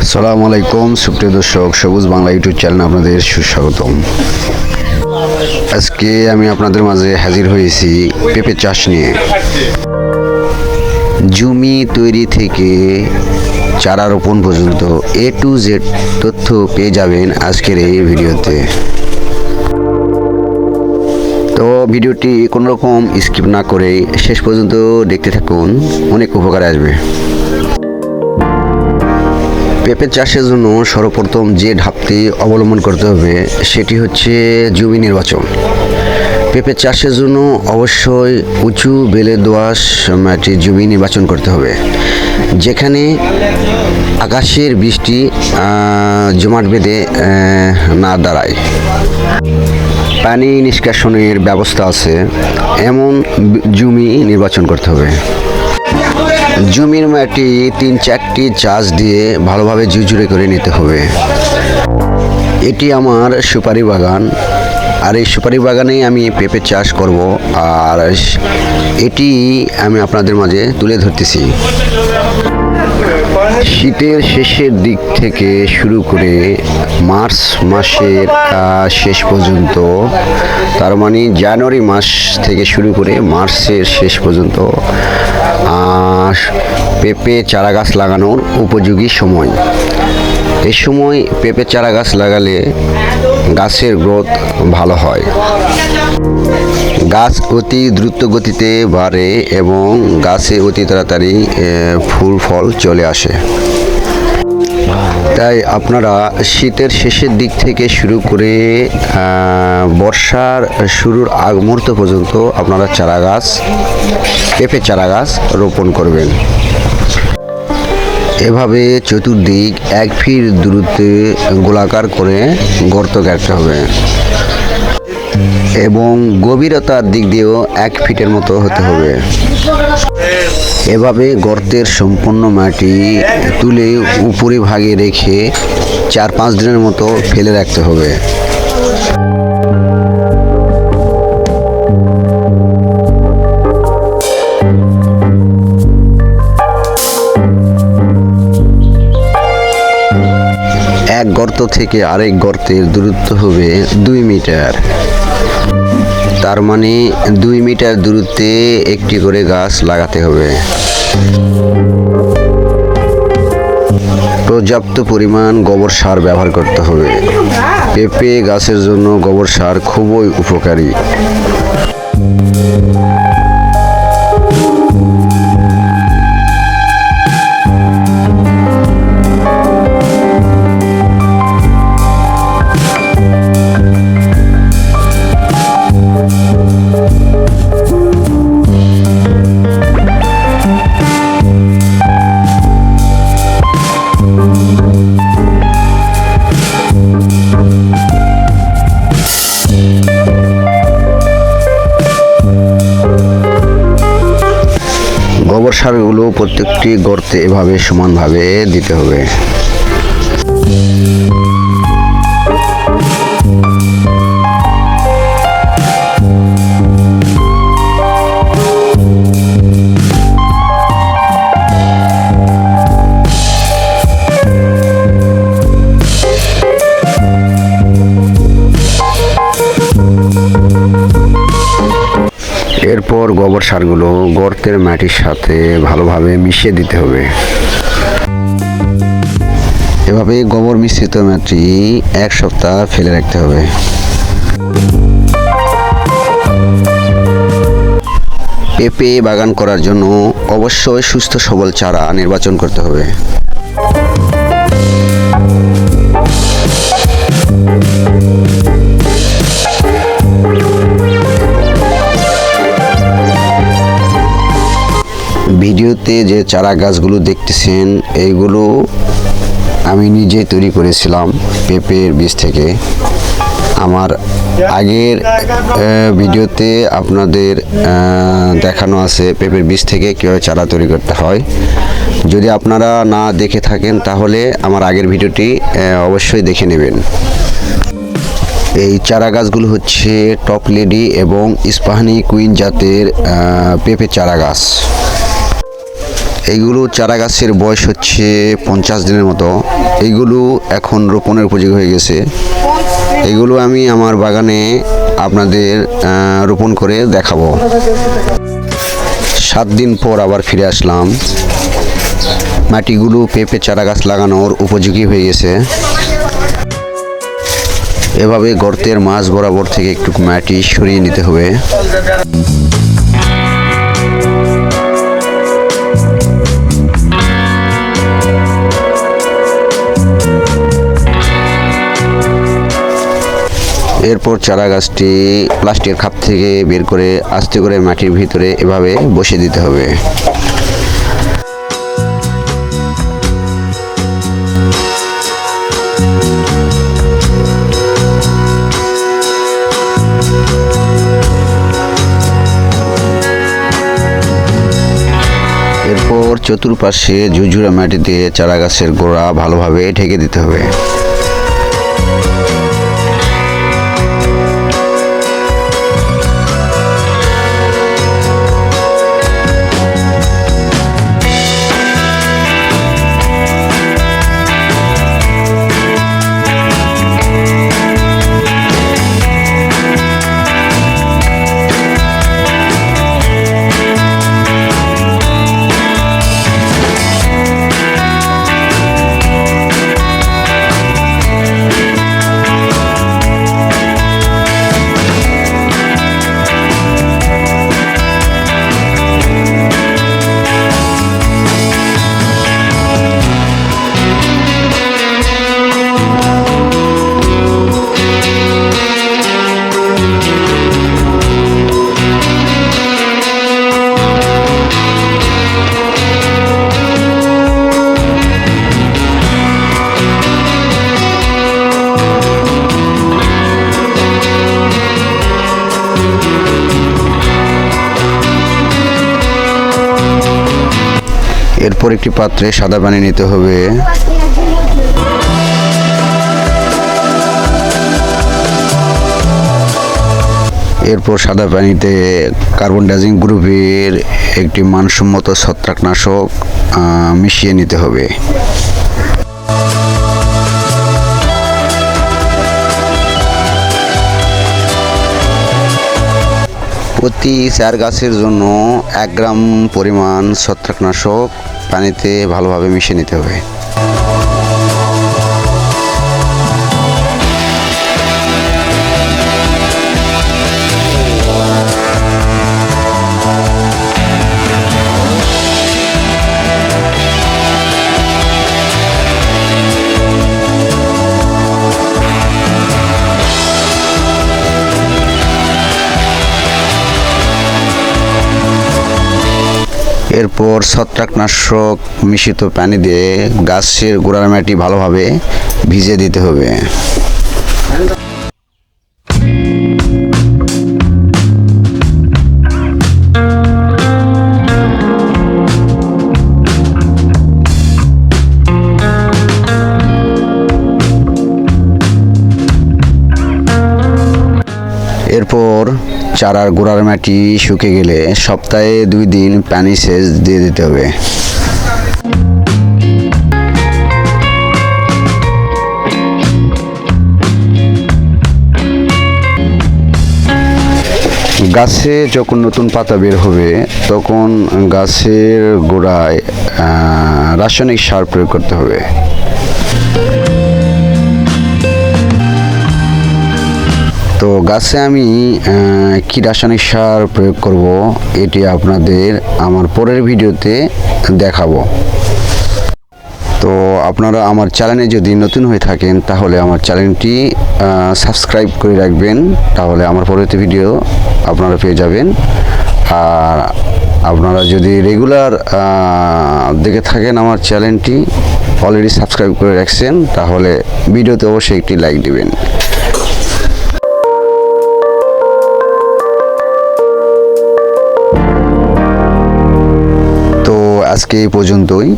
আসসালামু আলাইকুম সুপ্রিয় দর্শক, সবুজ বাংলা ইউটিউব চ্যানেলে আপনাদের সুস্বাগতম। আজকে আমি আপনাদের মাঝে হাজির হয়েছি পেঁপে চাষ নিয়ে। জমি তৈরি থেকে চারা রোপণ পর্যন্ত A to Z তথ্য পেয়ে যাবেন আজকের এই ভিডিওতে। তো ভিডিওটি কোনো রকম স্কিপ না করে শেষ পর্যন্ত দেখতে থাকুন, অনেক উপকারে আসবে। পেঁপে চাষের জন্য সর্বপ্রথম যে ধাপটি অবলম্বন করতে হবে সেটি হচ্ছে জমি নির্বাচন। পেঁপে চাষের জন্য অবশ্যই উঁচু বেলে দোআঁশ মাটির জমি নির্বাচন করতে হবে, যেখানে আকাশের বৃষ্টি জমাট বেঁধে না দাঁড়ায়, পানি নিষ্কাশনের ব্যবস্থা আছে এমন জমি নির্বাচন করতে হবে। জমির মাটি 3-4টি চাষ দিয়ে ভালোভাবে ঝুরঝুরে করে নিতে হবে। এটি আমার সুপারি বাগান, আর এই সুপারি বাগানেই আমি পেঁপে চাষ করব, আর এটি আমি আপনাদের মাঝে তুলে ধরতেছি। শীতের শেষের দিক থেকে শুরু করে মার্চ মাসের শেষ পর্যন্ত, তার মানে জানুয়ারি মাস থেকে শুরু করে মার্চের শেষ পর্যন্ত পেঁপে চারা গাছ লাগানোর উপযোগী সময়। এই সময় পেঁপে চারা গাছ লাগালে গাছের গ্রোথ ভালো হয়, গাছ অতি দ্রুত গতিতে বাড়ে এবং গাছে অতি তাড়াতাড়ি ফুল ফল চলে আসে। তাই আপনারা শীতের শেষের দিক থেকে শুরু করে বর্ষার শুরুর আগ মুহূর্ত পর্যন্ত আপনারা পেঁপে চারা গাছ রোপণ করবেন। এভাবে চতুর্দিক 1 ফিট দূরত্বে গোলাকার করে গর্ত কাটতে হবে এবং গভীরতার দিক দিয়েও 1 ফিটের মতো হতে হবে। এভাবে গর্তের সম্পূর্ণ মাটি তুলে উপরিভাগে রেখে 4-5 দিনের মতো ফেলে রাখতে হবে। এক গর্ত থেকে আরেক গর্তের দূরত্ব হবে 2 মিটার। তার মানে 2 মিটার দূরত্বে একটি করে গাছ লাগাতে হবে। পর্যাপ্ত পরিমাণ গোবর সার ব্যবহার করতে হবে। পেঁপে গাছের জন্য গোবর সার খুবই উপকারী। গোবর সারগুলো প্রত্যেকটি গর্তে এভাবে সমানভাবে দিতে হবে। এরপর গোবর সারগুলো গর্তের মাটির সাথে ভালোভাবে মিশিয়ে দিতে হবে। এভাবে গোবর মিশ্রিত মাটি 1 সপ্তাহ ফেলে রাখতে হবে। পেঁপে বাগান করার জন্য অবশ্যই সুস্থ সবল চারা নির্বাচন করতে হবে। ভিডিওতে যে চারা গাছগুলো দেখতেছেন এইগুলো আমি নিজে তৈরি করেছিলাম পেঁপের বীজ থেকে। আমার আগের ভিডিওতে আপনাদের দেখানো আছে পেঁপের বীজ থেকে কীভাবে চারা তৈরি করতে হয়। যদি আপনারা না দেখে থাকেন তাহলে আমার আগের ভিডিওটি অবশ্যই দেখে নেবেন। এই চারা গাছগুলো হচ্ছে টপ লেডি এবং ইস্পাহানি কুইন জাতের পেঁপে চারা গাছ। এইগুলো চারা গাছের বয়স হচ্ছে 50 দিনের মতো। এইগুলো এখন রোপণের উপযোগী হয়ে গেছে। এগুলো আমি আমার বাগানে আপনাদের রোপণ করে দেখাবো। 7 দিন পর আবার ফিরে আসলাম। মাটিগুলো পেঁপে চারা গাছ লাগানোর উপযোগী হয়ে গেছে। এভাবে গর্তের মাঝ বরাবর থেকে একটু মাটি সরিয়ে নিতে হবে। এরপর চারা গাছটি প্লাস্টিকের খাপ থেকে বের করে আস্তে করে মাটির ভিতরে এভাবে বসিয়ে দিতে হবে। এরপর চতুর্পাশে ঝুরঝুরা মাটি দিয়ে চারা গাছের গোড়া ভালোভাবে ঢেকে দিতে হবে। এরপর একটি পাত্রে সাদা পানি নিতে হবে। এরপর সাদা পানিতে কার্বন ডাইজিং গ্রুপের একটি মানসম্মত ছত্রাকনাশক মিশিয়ে নিতে হবে। প্রতি 4 গাছের জন্য 1 গ্রাম পরিমাণ ছত্রাকনাশক পানিতে ভালোভাবে মিশিয়ে নিতে হবে। এরপর ছত্রাকনাশক মিশ্রিত পানি দিয়ে গাছের গোড়ার মাটি ভালোভাবে ভিজিয়ে দিতে হবে। এরপর চারার গোড়ার মাটি শুকিয়ে গেলে সপ্তাহে 2 দিন পানি সেচ দিয়ে দিতে হবে। গাছে যখন নতুন পাতা বের হবে তখন গাছের গোড়ায় রাসায়নিক সার প্রয়োগ করতে হবে। তো গাছে আমি কি রাসায়নিক সার প্রয়োগ করব এটি আপনাদের আমার পরের ভিডিওতে দেখাবো। তো আপনারা আমার চ্যানেলে যদি নতুন হয়ে থাকেন তাহলে আমার চ্যানেলটি সাবস্ক্রাইব করে রাখবেন, তাহলে আমার পরবর্তী ভিডিও আপনারা পেয়ে যাবেন। আর আপনারা যদি রেগুলার দেখে থাকেন আমার চ্যানেলটি অলরেডি সাবস্ক্রাইব করে রাখছেন তাহলে ভিডিওতে অবশ্যই একটি লাইক দিবেন। আজকে এই পর্যন্তই।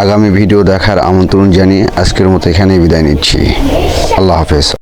আগামী ভিডিও দেখার আমন্ত্রণ জানিয়ে আজকের মতো এখানেই বিদায় নিচ্ছি। আল্লাহ হাফেজ।